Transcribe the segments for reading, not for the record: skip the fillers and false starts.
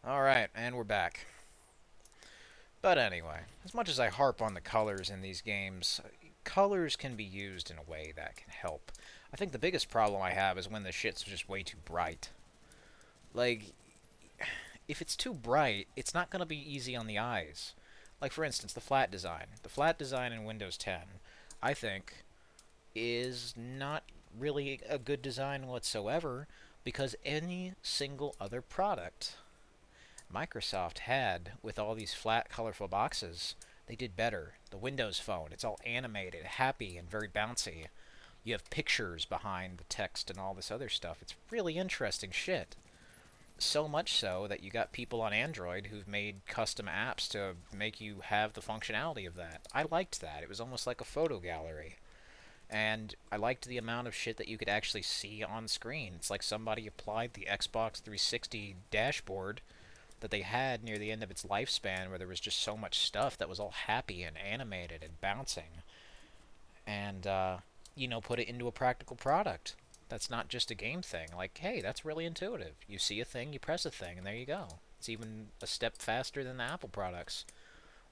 Alright, and we're back. But anyway, as much as I harp on the colors in these games, colors can be used in a way that can help. I think the biggest problem I have is when the shit's just way too bright. Like, if it's too bright, it's not going to be easy on the eyes. Like, for instance, the flat design. The flat design in Windows 10, I think, is not really a good design whatsoever because any single other product Microsoft had with all these flat, colorful boxes, they did better. The Windows Phone, it's all animated, happy, and very bouncy. You have pictures behind the text and all this other stuff. It's really interesting shit. So much so that you got people on Android who've made custom apps to make you have the functionality of that. I liked that. It was almost like a photo gallery. And I liked the amount of shit that you could actually see on screen. It's like somebody applied the Xbox 360 dashboard that they had near the end of its lifespan where there was just so much stuff that was all happy and animated and bouncing and put it into a practical product that's not just a game thing. Like, hey, that's really intuitive. You see a thing, you press a thing, and there you go. It's even a step faster than the Apple products.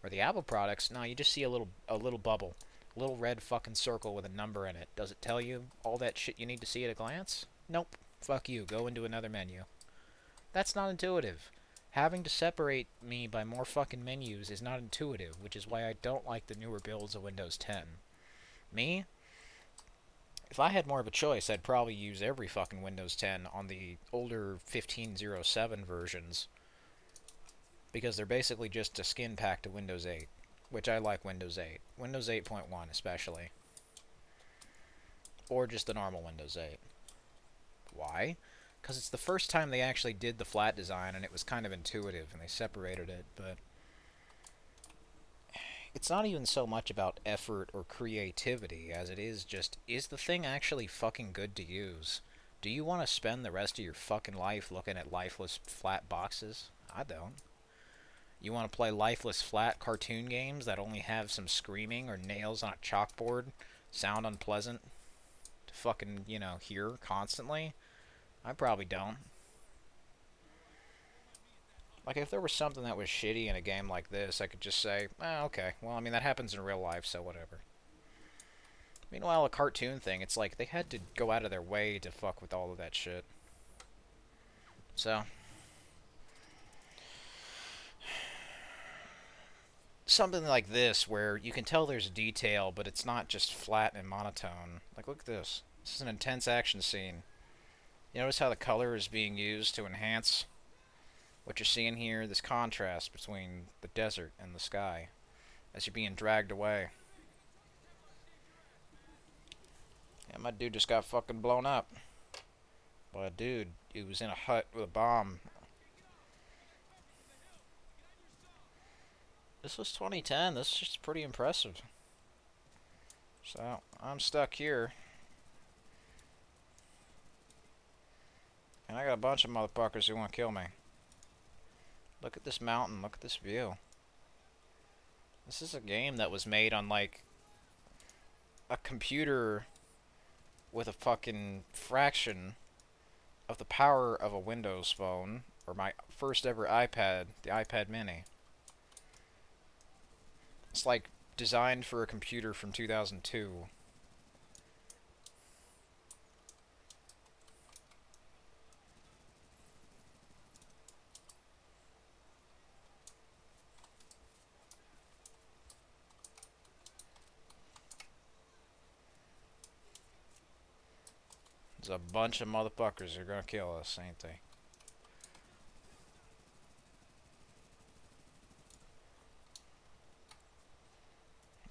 Or the Apple products, no, you just see a little bubble, a little red fucking circle with a number in it. Does it tell you all that shit you need to see at a glance? Nope. Fuck you. Go into another menu. That's not intuitive. Having to separate me by more fucking menus is not intuitive, which is why I don't like the newer builds of Windows 10. Me, if I had more of a choice, I'd probably use every fucking Windows 10 on the older 15.07 versions because they're basically just a skin pack to Windows 8, which I like Windows 8. Windows 8.1 especially, or just the normal Windows 8. Why? Because it's the first time they actually did the flat design and it was kind of intuitive and they separated it, but it's not even so much about effort or creativity as it is just, is the thing actually fucking good to use? Do you want to spend the rest of your fucking life looking at lifeless flat boxes? I don't. You want to play lifeless flat cartoon games that only have some screaming or nails on a chalkboard sound unpleasant to fucking, hear constantly? I probably don't. Like, if there was something that was shitty in a game like this, I could just say, okay, well, I mean, that happens in real life, so whatever. Meanwhile, a cartoon thing, it's like they had to go out of their way to fuck with all of that shit. So, something like this where you can tell there's detail, but it's not just flat and monotone. Like, look at this. This is an intense action scene. You notice how the color is being used to enhance what you're seeing here? This contrast between the desert and the sky as you're being dragged away. Yeah, my dude just got fucking blown up by a dude who was in a hut with a bomb. This was 2010. This is just pretty impressive. So, I'm stuck here. And I got a bunch of motherfuckers who want to kill me. Look at this mountain. Look at this view. This is a game that was made on, like, a computer with a fucking fraction of the power of a Windows phone. Or my first ever iPad, the iPad mini. It's like designed for a computer from 2002. There's a bunch of motherfuckers who are gonna kill us, ain't they?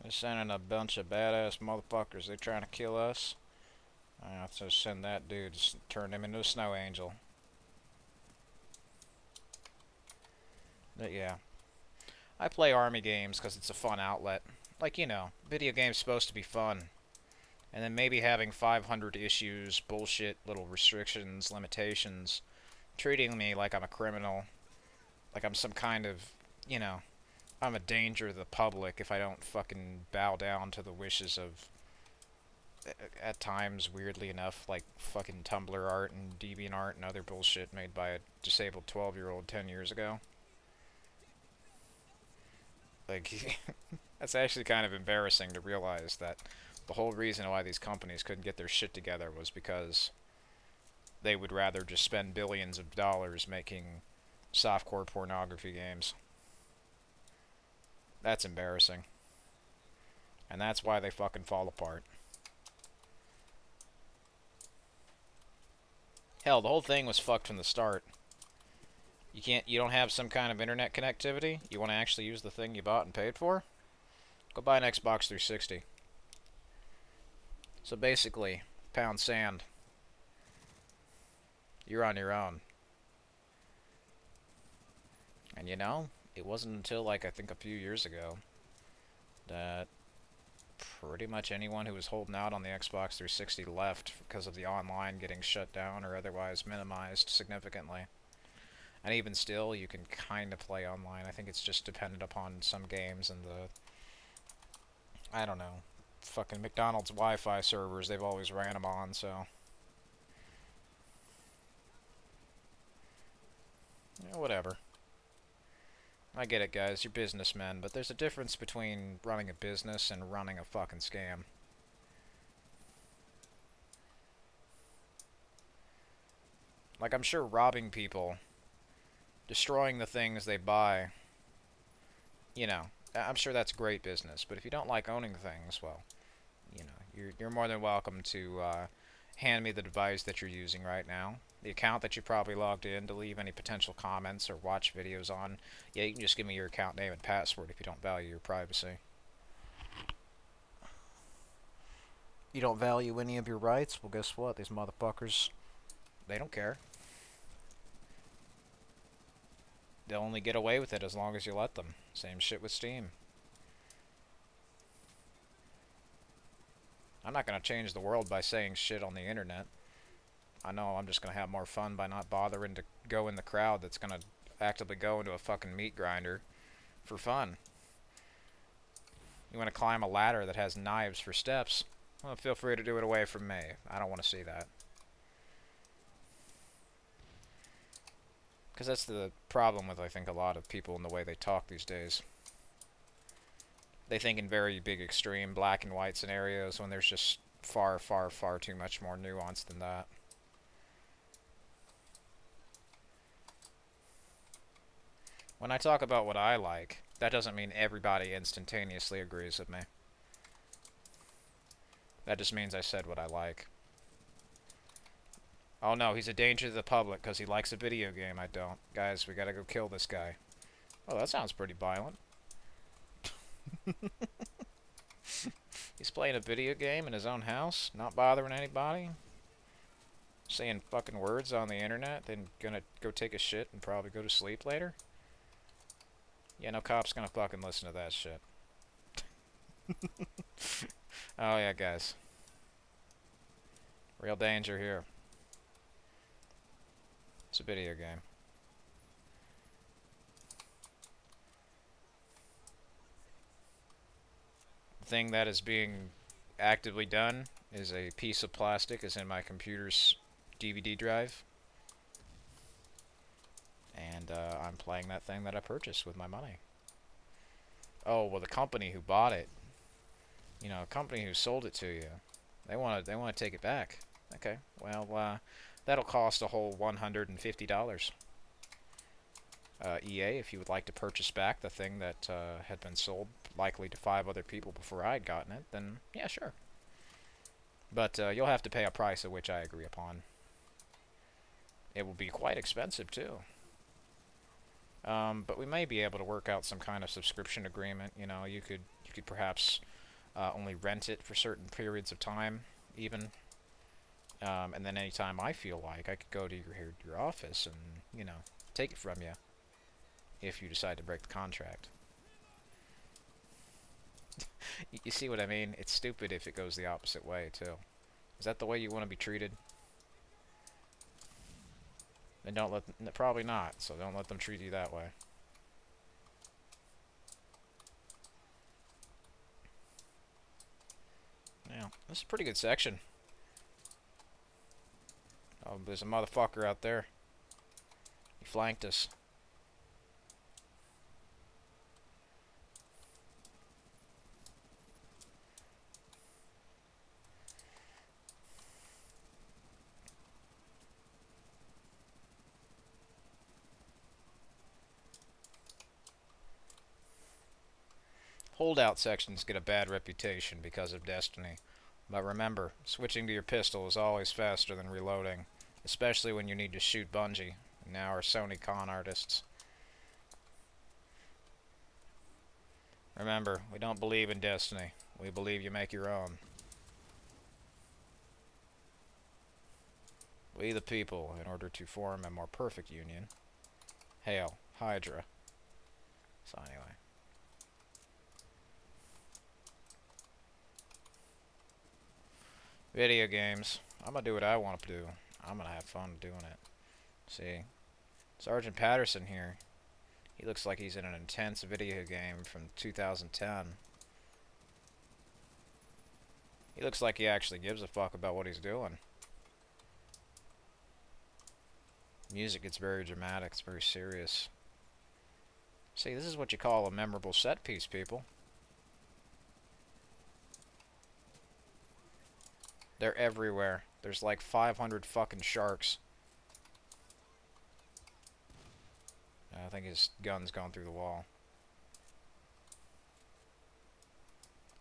They're sending a bunch of badass motherfuckers. They trying to kill us. I have to send that dude to turn him into a snow angel. But yeah, I play army games because it's a fun outlet. Like, video games supposed to be fun. And then maybe having 500 issues, bullshit little restrictions, limitations, treating me like I'm a criminal, like I'm some kind of, you know, I'm a danger to the public if I don't fucking bow down to the wishes of at times, weirdly enough, like fucking Tumblr art and DeviantArt and other bullshit made by a disabled 12-year-old 10 years ago. Like, that's actually kind of embarrassing to realize that the whole reason why these companies couldn't get their shit together was because they would rather just spend billions of dollars making softcore pornography games. That's embarrassing. And that's why they fucking fall apart. Hell, the whole thing was fucked from the start. You don't have some kind of internet connectivity? You want to actually use the thing you bought and paid for? Go buy an Xbox 360. So basically, pound sand. You're on your own. And you know, it wasn't until like I think a few years ago that pretty much anyone who was holding out on the Xbox 360 left because of the online getting shut down or otherwise minimized significantly. And even still, you can kind of play online. I think it's just dependent upon some games and the, I don't know, fucking McDonald's Wi-Fi servers they've always ran them on, so. Yeah, whatever. I get it, guys. You're businessmen, but there's a difference between running a business and running a fucking scam. Like, I'm sure robbing people, destroying the things they buy, you know, I'm sure that's great business. But if you don't like owning things, well, you know, you're more than welcome to hand me the device that you're using right now. The account that you probably logged in to leave any potential comments or watch videos on. Yeah, you can just give me your account name and password if you don't value your privacy. You don't value any of your rights? Well, guess what? These motherfuckers, they don't care. They'll only get away with it as long as you let them. Same shit with Steam. I'm not going to change the world by saying shit on the internet. I know I'm just going to have more fun by not bothering to go in the crowd that's going to actively go into a fucking meat grinder for fun. You want to climb a ladder that has knives for steps? Well, feel free to do it away from me. I don't want to see that. Because that's the problem with, I think, a lot of people in the way they talk these days. They think in very big, extreme black and white scenarios when there's just far, far, far too much more nuance than that. When I talk about what I like, that doesn't mean everybody instantaneously agrees with me. That just means I said what I like. Oh no, he's a danger to the public because he likes a video game. I don't. Guys, we gotta go kill this guy. Oh, that sounds pretty violent. He's playing a video game in his own house, not bothering anybody, saying fucking words on the internet, then gonna go take a shit and probably go to sleep later. Yeah, no cop's gonna fucking listen to that shit. Oh yeah, guys. Real danger here. It's a video game. The thing that is being actively done is a piece of plastic is in my computer's DVD drive. And I'm playing that thing that I purchased with my money. Oh, well, the company who bought it, you know, a company who sold it to you, they want to take it back. Okay, well, that'll cost a whole $150. EA, if you would like to purchase back the thing that had been sold likely to 5 other people before I'd gotten it, then yeah, sure. But you'll have to pay a price at which I agree upon. It will be quite expensive too. But we may be able to work out some kind of subscription agreement. You know, you could perhaps only rent it for certain periods of time, even. And then anytime I feel like, I could go to your office and, you know, take it from you if you decide to break the contract. You see what I mean? It's stupid if it goes the opposite way, too. Is that the way you want to be treated? Then don't let them, probably not, so don't let them treat you that way. Yeah, this is a pretty good section. Oh, there's a motherfucker out there. He flanked us. Holdout sections get a bad reputation because of Destiny. But remember, switching to your pistol is always faster than reloading, especially when you need to shoot Bungie, now our Sony con artists. Remember, we don't believe in Destiny. We believe you make your own. We the people, in order to form a more perfect union. Hail, Hydra. So anyway. Video games. I'm gonna do what I want to do. I'm gonna have fun doing it. See, Sergeant Patterson here. He looks like he's in an intense video game from 2010. He looks like he actually gives a fuck about what he's doing. Music gets very dramatic. It's very serious. See, this is what you call a memorable set piece, people. They're everywhere. There's like 500 fucking sharks. I think his gun's gone through the wall.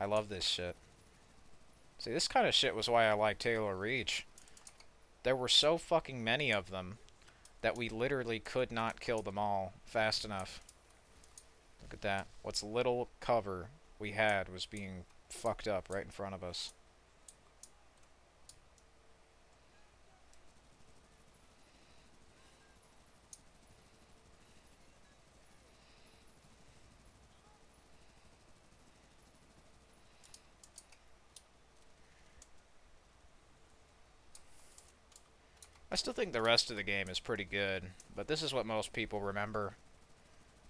I love this shit. See, this kind of shit was why I liked Halo Reach. There were so fucking many of them that we literally could not kill them all fast enough. Look at that. What's little cover we had was being fucked up right in front of us. I still think the rest of the game is pretty good, but this is what most people remember,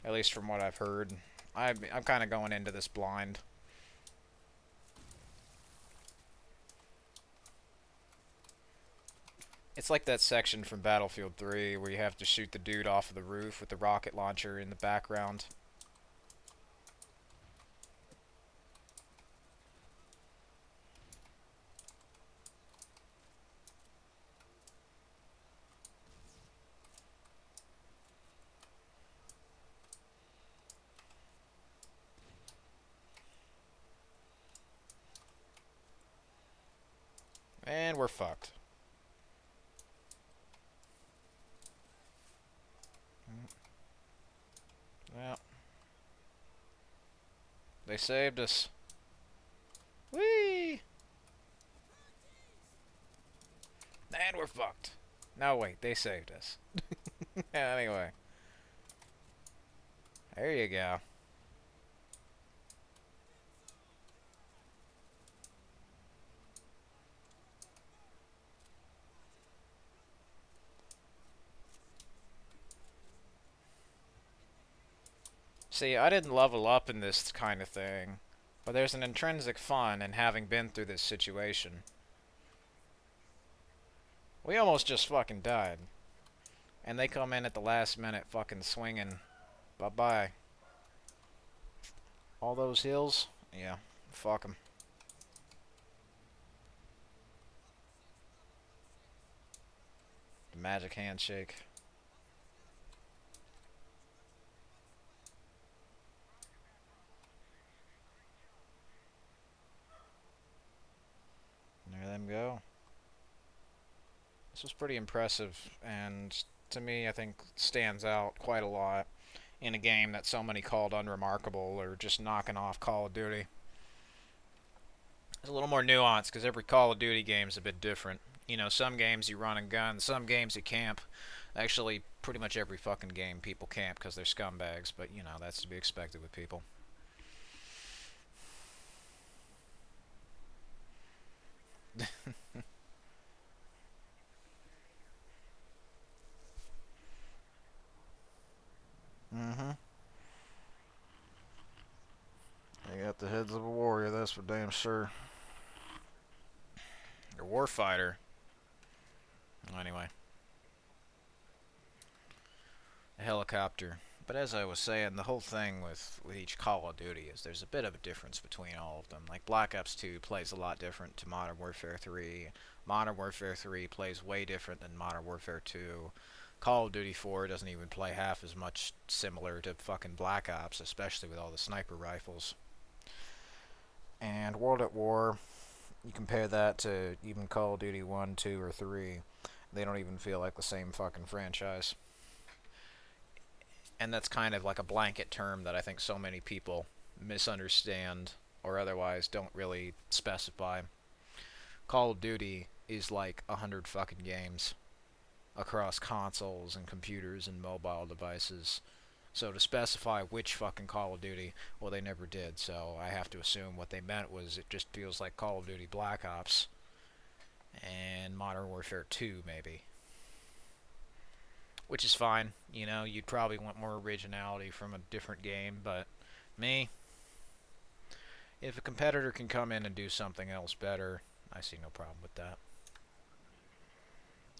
at least from what I've heard. I'm kind of going into this blind. It's like that section from Battlefield 3 where you have to shoot the dude off of the roof with the rocket launcher in the background. And we're fucked. Well, they saved us. Whee! And we're fucked. No, wait, they saved us. Anyway. There you go. See, I didn't level up in this kind of thing, but there's an intrinsic fun in having been through this situation. We almost just fucking died. And they come in at the last minute fucking swinging. Bye-bye. All those hills? Yeah, fuck them. The magic handshake. There them go. This was pretty impressive, and to me, I think stands out quite a lot in a game that so many called unremarkable or just knocking off Call of Duty. There's a little more nuance because every Call of Duty game is a bit different. You know, some games you run and gun, some games you camp. Actually, pretty much every fucking game people camp because they're scumbags, but you know, that's to be expected with people. Mm-hmm. You got the heads of a warrior, that's for damn sure. Warfighter. Anyway, a helicopter. But as I was saying, the whole thing with each Call of Duty is there's a bit of a difference between all of them. Like Black Ops 2 plays a lot different to Modern Warfare 3. Modern Warfare 3 plays way different than Modern Warfare 2. Call of Duty 4 doesn't even play half as much similar to fucking Black Ops, especially with all the sniper rifles. And World at War, you compare that to even Call of Duty 1, 2, or 3, they don't even feel like the same fucking franchise. And that's kind of like a blanket term that I think so many people misunderstand or otherwise don't really specify. Call of Duty is like 100 fucking games across consoles and computers and mobile devices. So to specify which fucking Call of Duty, well, they never did, so I have to assume what they meant was it just feels like Call of Duty Black Ops and Modern Warfare 2, maybe. Which is fine, you know, you'd probably want more originality from a different game, but me, if a competitor can come in and do something else better, I see no problem with that.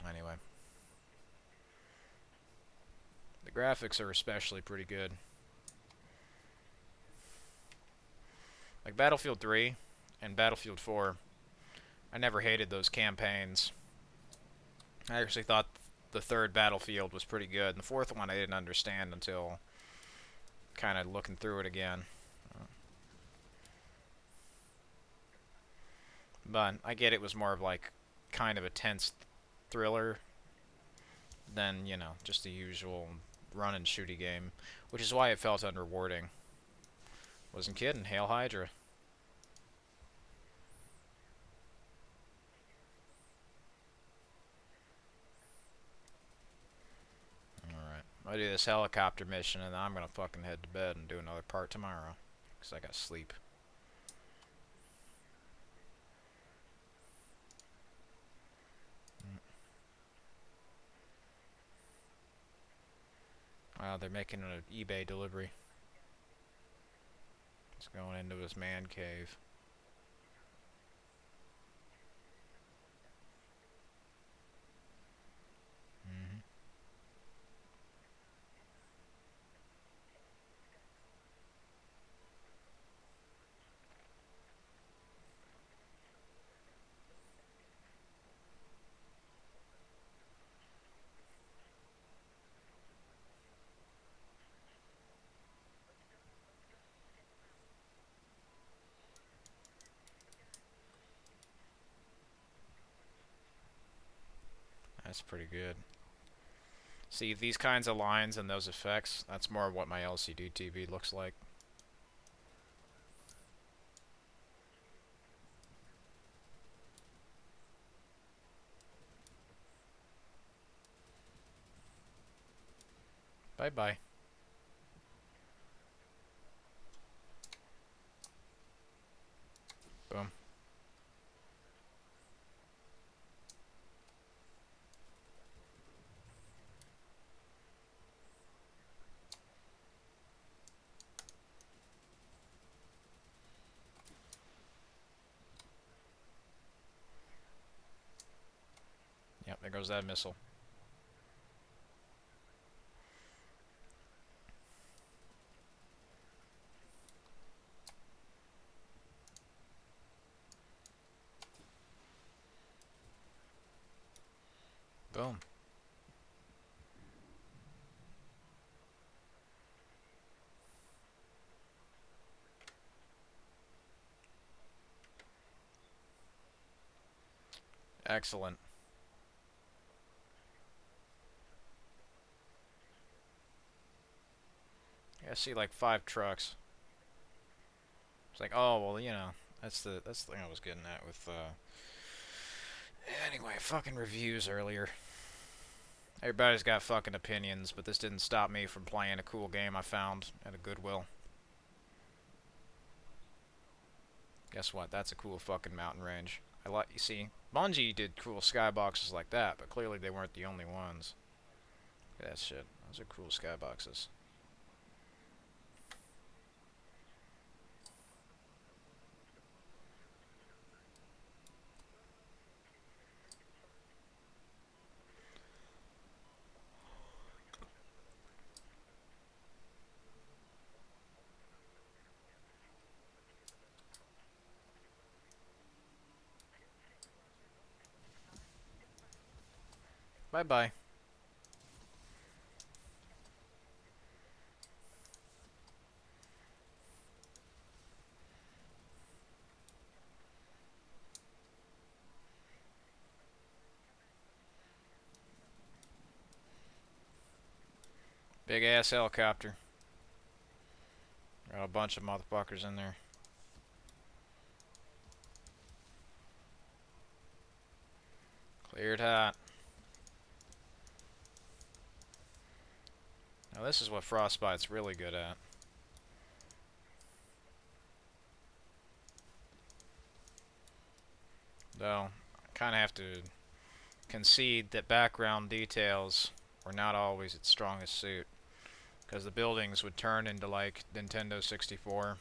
Anyway. The graphics are especially pretty good. Like Battlefield 3 and Battlefield 4, I never hated those campaigns. I actually thought the third Battlefield was pretty good, and the fourth one I didn't understand until kind of looking through it again. But I get it was more of like kind of a tense thriller than, you know, just the usual run and shooty game, which is why it felt unrewarding. Wasn't kidding, Hail Hydra. Alright, I'll do this helicopter mission and then I'm gonna fucking head to bed and do another part tomorrow. Because I gotta sleep. Wow, they're making an eBay delivery. It's going into his man cave. Mm-hmm. That's pretty good. See, these kinds of lines and those effects, that's more what my LCD TV looks like. Bye-bye. Boom. Yep, there goes that missile. Boom. Excellent. I see like 5 trucks. It's like, oh, well, you know, that's the thing I was getting at with, Anyway, fucking reviews earlier. Everybody's got fucking opinions, but this didn't stop me from playing a cool game I found at a Goodwill. Guess what? That's a cool fucking mountain range. You see, Bungie did cool skyboxes like that, but clearly they weren't the only ones. Look at that shit. Those are cool skyboxes. Bye-bye. Big ass helicopter. Got a bunch of motherfuckers in there. Cleared hot. Now this is what Frostbite's really good at. Though, I kind of have to concede that background details were not always its strongest suit. Because the buildings would turn into like Nintendo 64.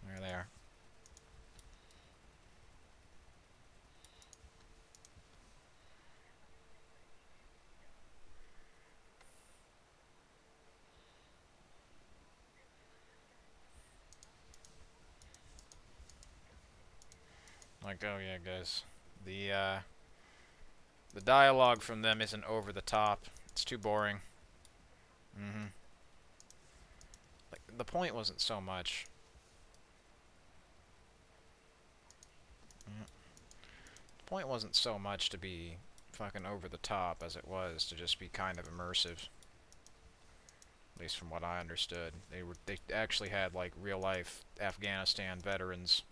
There they are. Like, oh yeah, guys. The dialogue from them isn't over the top. It's too boring. Like, the point wasn't so much. The point wasn't so much to be fucking over the top as it was to just be kind of immersive. At least from what I understood. They actually had like real life Afghanistan veterans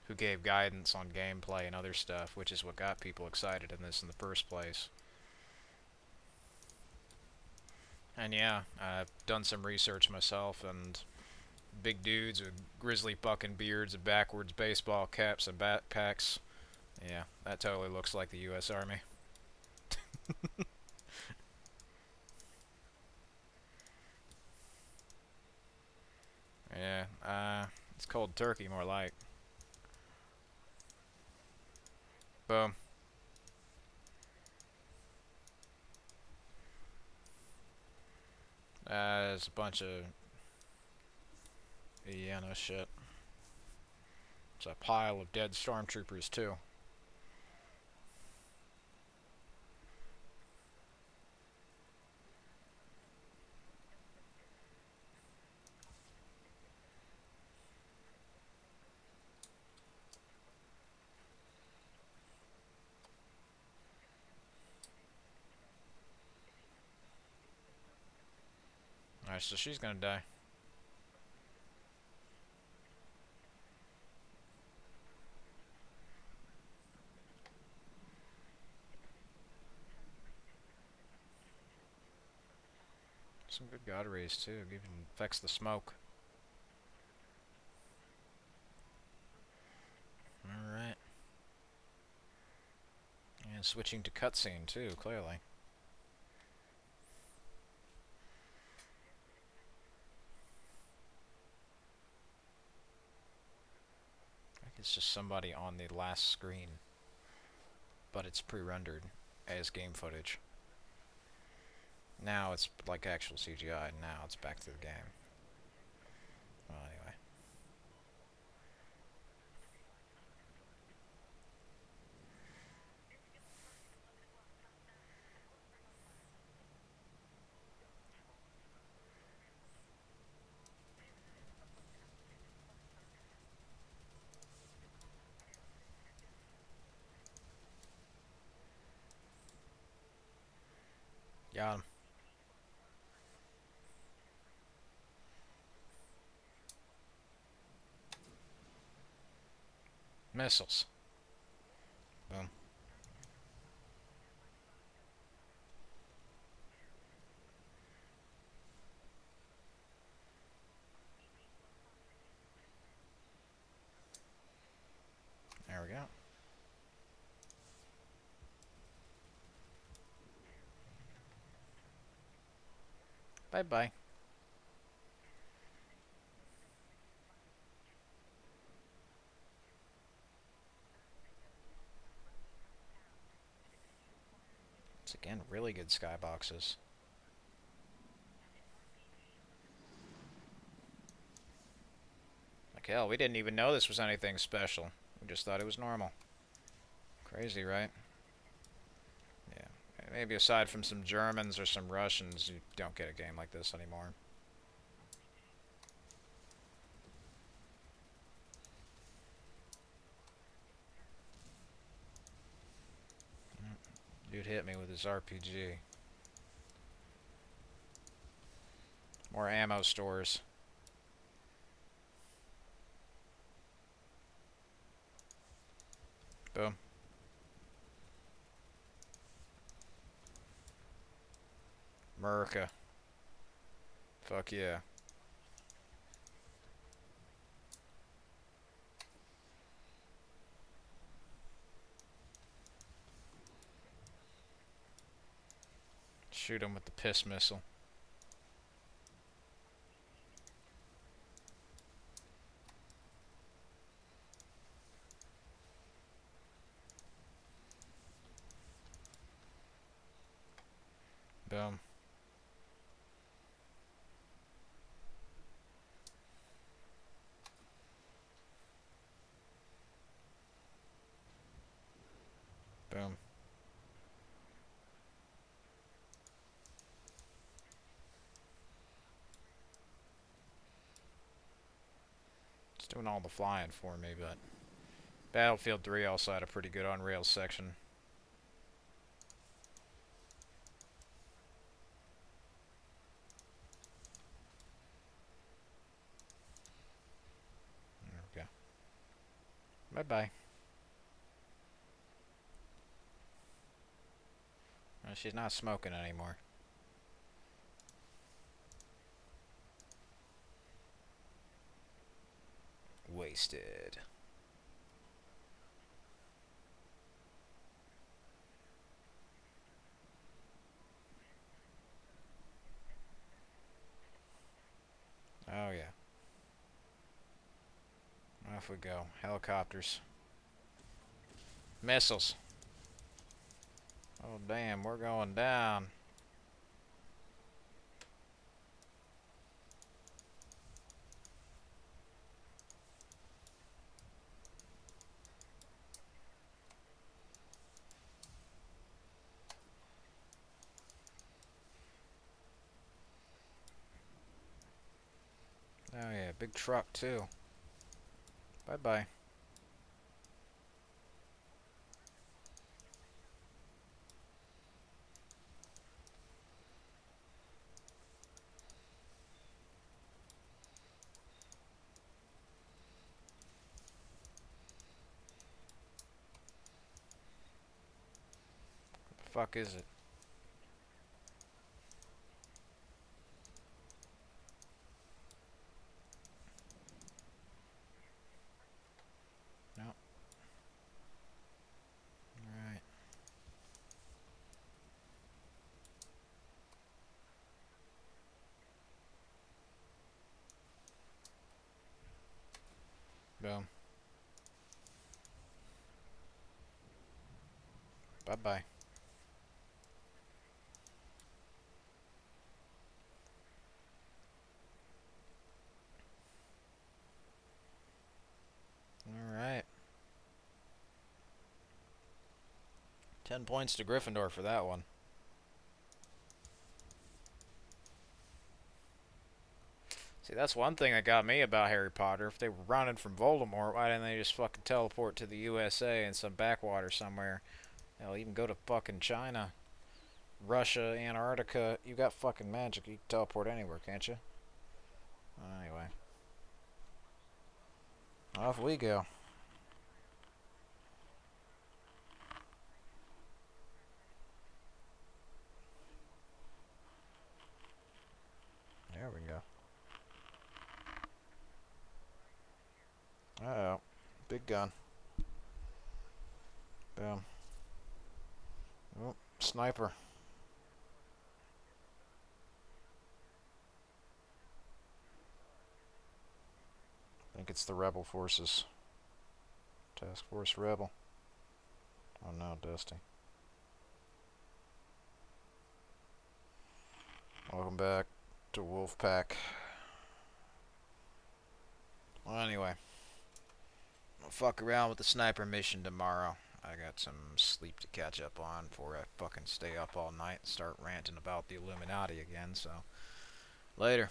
who gave guidance on gameplay and other stuff, which is what got people excited in this in the first place. And yeah, I've done some research myself, and big dudes with grizzly fucking beards and backwards baseball caps and backpacks. Yeah, that totally looks like the U.S. Army. Yeah, it's cold turkey more like. Boom. There's a bunch of... Yeah, no shit. It's a pile of dead stormtroopers, too. Alright, so she's gonna die. Some good god rays, too. Even affects the smoke. Alright. And switching to cutscene, too, clearly. I think it's just somebody on the last screen. But it's pre-rendered as game footage. Now it's like actual CGI, and now it's back to the game. Well, anyway. Got him. Missiles. Boom. There we go. Bye-bye. Again, really good skyboxes. Like hell, we didn't even know this was anything special. We just thought it was normal. Crazy, right? Yeah. Maybe aside from some Germans or some Russians, you don't get a game like this anymore. Dude hit me with his RPG. More ammo stores. Boom. America. Fuck yeah. Shoot him with the piss missile. Boom. Boom. It's doing all the flying for me, but Battlefield 3 also had a pretty good on rails section. There we go. Bye-bye. Well, she's not smoking anymore. Wasted. Oh yeah. Off we go. Helicopters. Missiles. Oh damn, we're going down. Oh yeah, big truck too. Bye-bye. What the fuck is it? No. Alright. Boom. Bye-bye. Alright. 10 points to Gryffindor for that one. See, that's one thing that got me about Harry Potter. If they were running from Voldemort, why didn't they just fucking teleport to the USA in some backwater somewhere? Hell, even go to fucking China, Russia, Antarctica. You got fucking magic. You can teleport anywhere, can't you? Anyway. Off we go. There we go. Uh-oh. Big gun. Boom. Oh, sniper. I think it's the rebel forces. Task Force Rebel. Oh no, Dusty. Welcome back to Wolfpack. Well, anyway, I'll fuck around with the sniper mission tomorrow. I got some sleep to catch up on before I fucking stay up all night and start ranting about the Illuminati again, so later.